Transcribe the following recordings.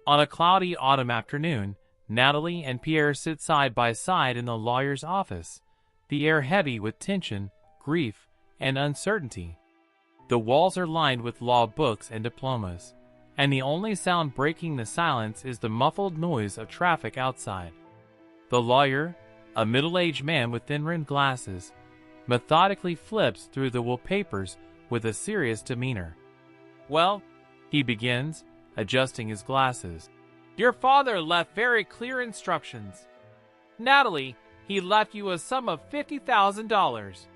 On a cloudy autumn afternoon, Natalie and Pierre sit side by side in the lawyer's office, the air heavy with tension, grief, and uncertainty. The walls are lined with law books and diplomas, and the only sound breaking the silence is the muffled noise of traffic outside. The lawyer, a middle-aged man with thin-rimmed glasses, methodically flips through the wallpapers with a serious demeanor. "Well," he begins, adjusting his glasses, "your father left very clear instructions. Natalie, he left you a sum of $50,000.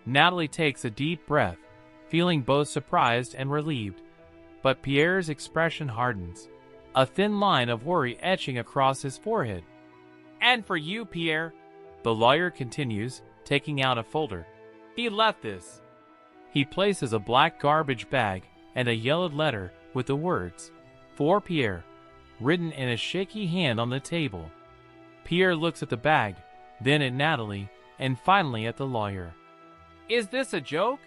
Natalie takes a deep breath, feeling both surprised and relieved, but Pierre's expression hardens, a thin line of worry etching across his forehead. "And for you, Pierre," the lawyer continues, taking out a folder. "He left this." He places a black garbage bag and a yellowed letter with the words, "For Pierre," written in a shaky hand on the table. Pierre looks at the bag, then at Natalie, and finally at the lawyer. "Is this a joke?"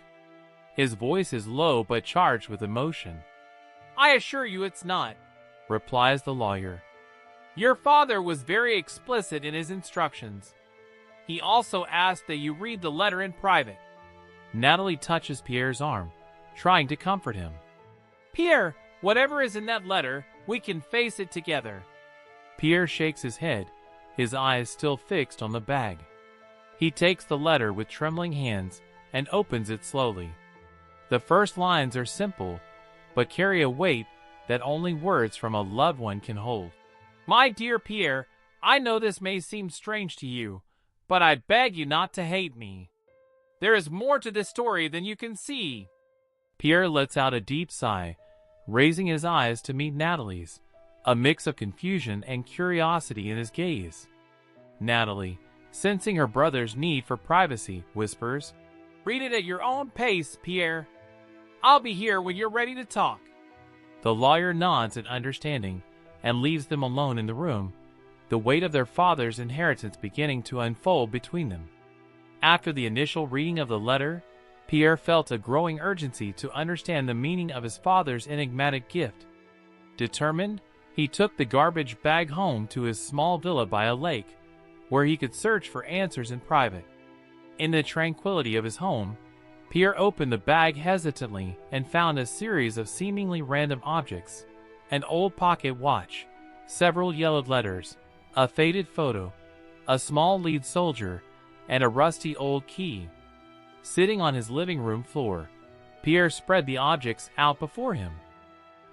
His voice is low but charged with emotion. "I assure you it's not," replies the lawyer. "Your father was very explicit in his instructions. He also asked that you read the letter in private." Natalie touches Pierre's arm, trying to comfort him. "Pierre, whatever is in that letter, we can face it together." Pierre shakes his head, his eyes still fixed on the bag. He takes the letter with trembling hands and opens it slowly. The first lines are simple, but carry a weight that only words from a loved one can hold. "My dear Pierre, I know this may seem strange to you, but I beg you not to hate me. There is more to this story than you can see." Pierre lets out a deep sigh, raising his eyes to meet Natalie's, a mix of confusion and curiosity in his gaze. Natalie, sensing her brother's need for privacy, whispers, "Read it at your own pace, Pierre. I'll be here when you're ready to talk." The lawyer nods in understanding and leaves them alone in the room, the weight of their father's inheritance beginning to unfold between them. After the initial reading of the letter, Pierre felt a growing urgency to understand the meaning of his father's enigmatic gift. Determined, he took the garbage bag home to his small villa by a lake, where he could search for answers in private. In the tranquility of his home, Pierre opened the bag hesitantly and found a series of seemingly random objects: an old pocket watch, several yellowed letters, a faded photo, a small lead soldier, and a rusty old key. Sitting on his living room floor, Pierre spread the objects out before him.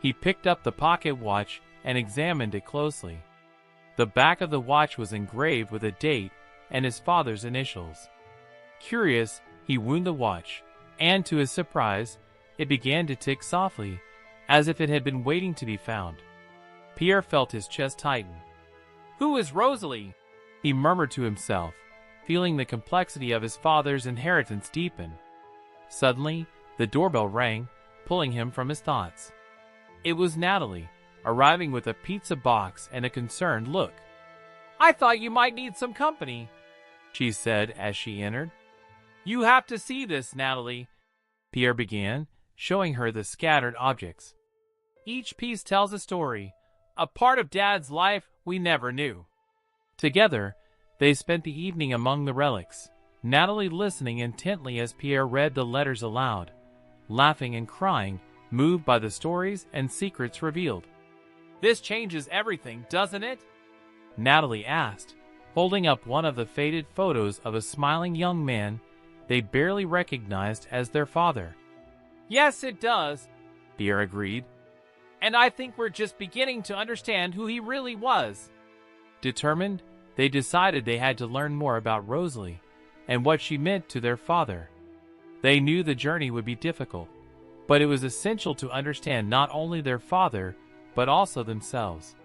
He picked up the pocket watch and examined it closely. The back of the watch was engraved with a date and his father's initials. Curious, he wound the watch, and to his surprise, it began to tick softly, as if it had been waiting to be found. Pierre felt his chest tighten. "Who is Rosaly?" he murmured to himself, feeling the complexity of his father's inheritance deepen. Suddenly, the doorbell rang, pulling him from his thoughts. It was Natalie, arriving with a pizza box and a concerned look. "I thought you might need some company," she said as she entered. "You have to see this, Natalie," Pierre began, showing her the scattered objects. "Each piece tells a story, a part of Dad's life we never knew." Together, they spent the evening among the relics, Natalie listening intently as Pierre read the letters aloud, laughing and crying, moved by the stories and secrets revealed. "This changes everything, doesn't it?" Natalie asked, holding up one of the faded photos of a smiling young man they barely recognized as their father. "Yes, it does," Pierre agreed. "And I think we're just beginning to understand who he really was." Determined, they decided they had to learn more about Rosaly and what she meant to their father. They knew the journey would be difficult, but it was essential to understand not only their father, but also themselves.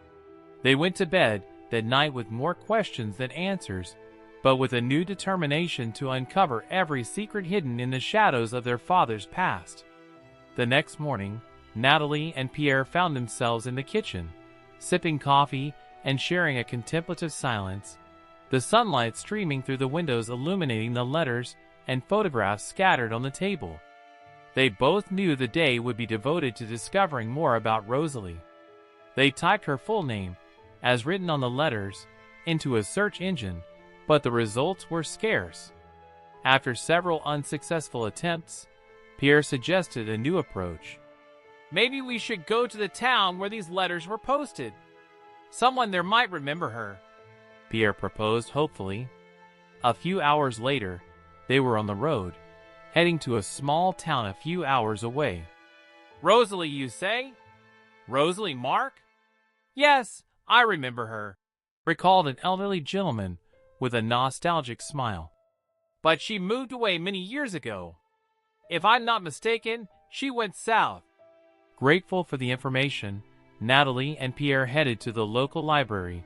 They went to bed that night with more questions than answers, but with a new determination to uncover every secret hidden in the shadows of their father's past. The next morning, Natalie and Pierre found themselves in the kitchen, sipping coffee and sharing a contemplative silence, the sunlight streaming through the windows illuminating the letters and photographs scattered on the table. They both knew the day would be devoted to discovering more about Rosaly. They typed her full name, as written on the letters, into a search engine, but the results were scarce. After several unsuccessful attempts, Pierre suggested a new approach. Maybe we should go to the town where these letters were posted. Someone there might remember her, Pierre proposed hopefully. A few hours later, they were on the road, heading to a small town a few hours away. Rosaly, you say? Rosaly Mark? Yes, I remember her, recalled an elderly gentleman with a nostalgic smile. But she moved away many years ago. If I'm not mistaken, she went south. Grateful for the information, Natalie and Pierre headed to the local library,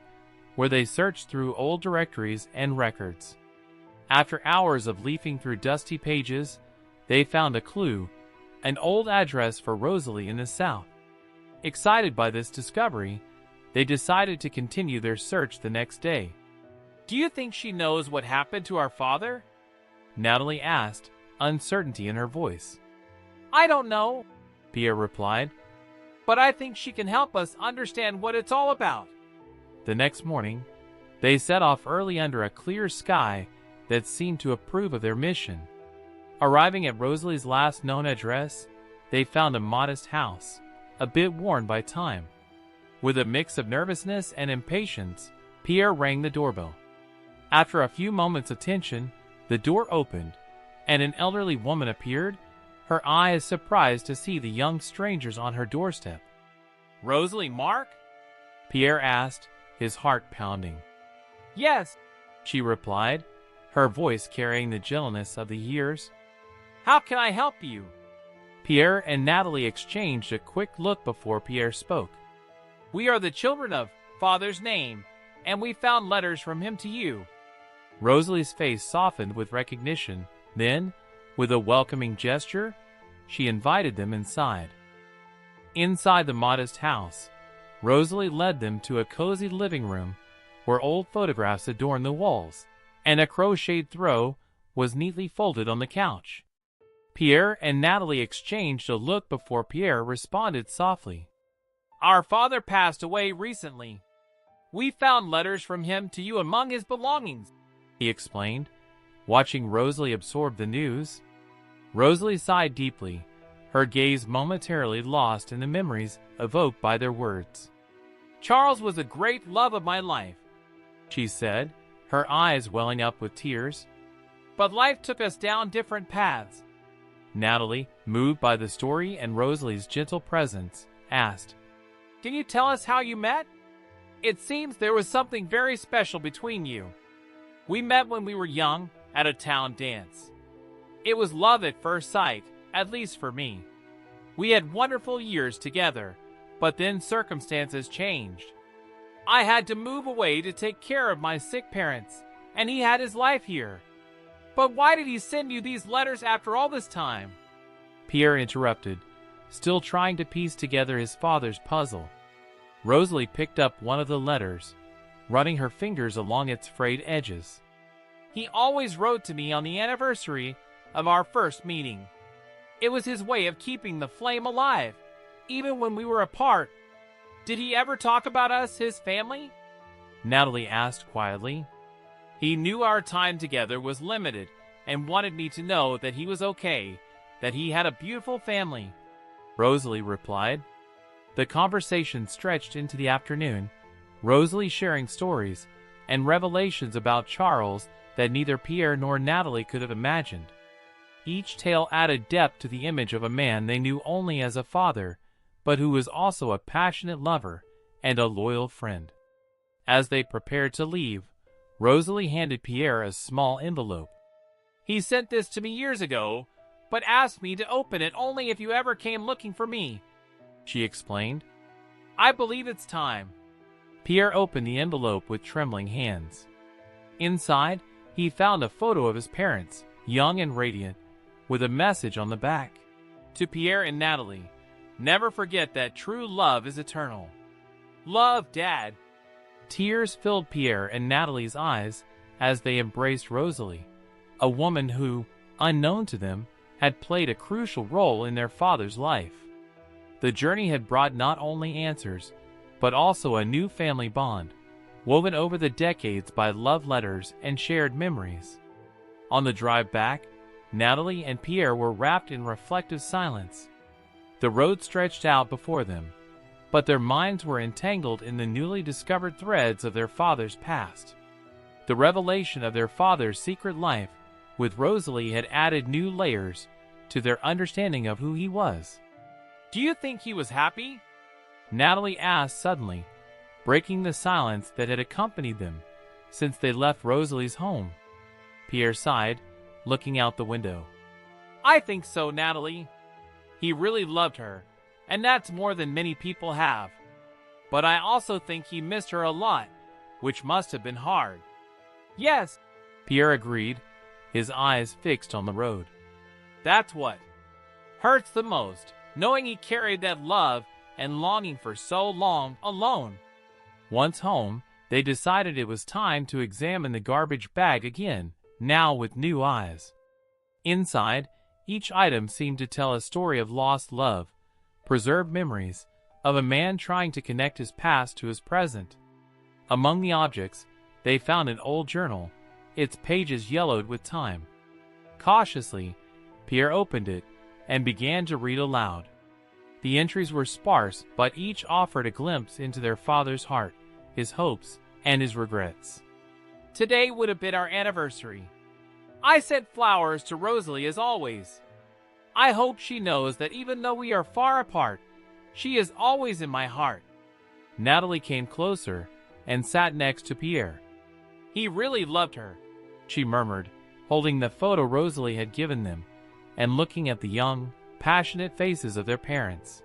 where they searched through old directories and records. After hours of leafing through dusty pages, they found a clue, an old address for Rosaly in the south. Excited by this discovery, they decided to continue their search the next day. Do you think she knows what happened to our father? Natalie asked, uncertainty in her voice. I don't know, Pierre replied, but I think she can help us understand what it's all about. The next morning, they set off early under a clear sky that seemed to approve of their mission. Arriving at Rosaly's last known address, they found a modest house, a bit worn by time. With a mix of nervousness and impatience, Pierre rang the doorbell. After a few moments of tension, the door opened, and an elderly woman appeared, her eyes surprised to see the young strangers on her doorstep. Rosaly Mark? Pierre asked, his heart pounding. Yes, she replied, her voice carrying the gentleness of the years. How can I help you? Pierre and Natalie exchanged a quick look before Pierre spoke. We are the children of Father's name, and we found letters from him to you. Rosaly's face softened with recognition. Then, with a welcoming gesture, she invited them inside. Inside the modest house, Rosaly led them to a cozy living room where old photographs adorned the walls, and a crocheted throw was neatly folded on the couch. Pierre and Natalie exchanged a look before Pierre responded softly. Our father passed away recently. We found letters from him to you among his belongings, he explained, watching Rosaly absorb the news. Rosaly sighed deeply, her gaze momentarily lost in the memories evoked by their words. Charles was a great love of my life, she said, her eyes welling up with tears. But life took us down different paths. Natalie, moved by the story and Rosaly's gentle presence, asked, Can you tell us how you met? It seems there was something very special between you. We met when we were young at a town dance. It was love at first sight, at least for me. We had wonderful years together, but then circumstances changed. I had to move away to take care of my sick parents, and he had his life here. But why did he send you these letters after all this time? Pierre interrupted, still trying to piece together his father's puzzle. Rosaly picked up one of the letters, running her fingers along its frayed edges. He always wrote to me on the anniversary of our first meeting. It was his way of keeping the flame alive, even when we were apart. Did he ever talk about us, his family? Natalie asked quietly. He knew our time together was limited and wanted me to know that he was okay, that he had a beautiful family, Rosaly replied. The conversation stretched into the afternoon, Rosaly sharing stories and revelations about Charles that neither Pierre nor Natalie could have imagined. Each tale added depth to the image of a man they knew only as a father, but who was also a passionate lover and a loyal friend. As they prepared to leave, Rosaly handed Pierre a small envelope. He sent this to me years ago, but asked me to open it only if you ever came looking for me, she explained. I believe it's time. Pierre opened the envelope with trembling hands. Inside, he found a photo of his parents, young and radiant, with a message on the back. To Pierre and Natalie, never forget that true love is eternal. Love, Dad. Tears filled Pierre and Natalie's eyes as they embraced Rosaly, a woman who, unknown to them, had played a crucial role in their father's life. The journey had brought not only answers, but also a new family bond, woven over the decades by love letters and shared memories. On the drive back, Natalie and Pierre were wrapped in reflective silence. The road stretched out before them, but their minds were entangled in the newly discovered threads of their father's past. The revelation of their father's secret life with Rosaly had added new layers to their understanding of who he was. "Do you think he was happy?" Natalie asked suddenly, breaking the silence that had accompanied them since they left Rosaly's home. Pierre sighed, looking out the window. "I think so, Natalie. He really loved her, and that's more than many people have. But I also think he missed her a lot, which must have been hard." "Yes," Pierre agreed, his eyes fixed on the road. "That's what hurts the most, knowing he carried that love and longing for so long alone." Once home, they decided it was time to examine the garbage bag again, now with new eyes. Inside, each item seemed to tell a story of lost love, preserved memories, of a man trying to connect his past to his present. Among the objects, they found an old journal, its pages yellowed with time. Cautiously, Pierre opened it and began to read aloud. The entries were sparse, but each offered a glimpse into their father's heart, his hopes, and his regrets. "Today would have been our anniversary. I sent flowers to Rosaly as always. I hope she knows that even though we are far apart, she is always in my heart." Natalie came closer and sat next to Pierre. "He really loved her," she murmured, holding the photo Rosaly had given them, and looking at the young, passionate faces of their parents.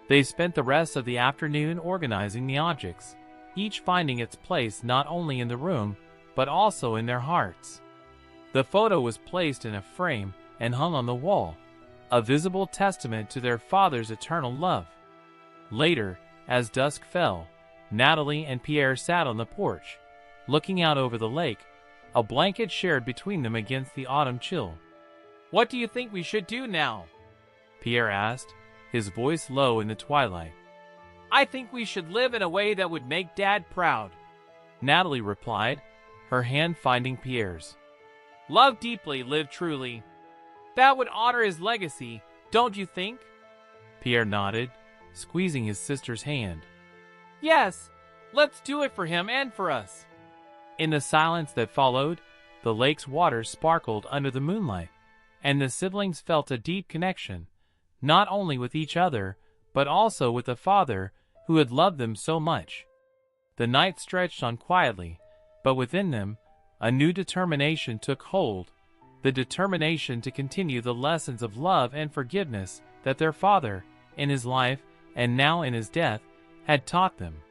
They spent the rest of the afternoon organizing the objects, each finding its place not only in the room, but also in their hearts. The photo was placed in a frame and hung on the wall, a visible testament to their father's eternal love. Later, as dusk fell, Natalie and Pierre sat on the porch, looking out over the lake, a blanket shared between them against the autumn chill. "What do you think we should do now?" Pierre asked, his voice low in the twilight. "I think we should live in a way that would make Dad proud," Natalie replied, her hand finding Pierre's. "Love deeply, live truly. That would honor his legacy, don't you think?" Pierre nodded, squeezing his sister's hand. "Yes, let's do it for him and for us." In the silence that followed, the lake's water sparkled under the moonlight, and the siblings felt a deep connection, not only with each other, but also with the father who had loved them so much. The night stretched on quietly, but within them, a new determination took hold, the determination to continue the lessons of love and forgiveness that their father, in his life and now in his death, had taught them.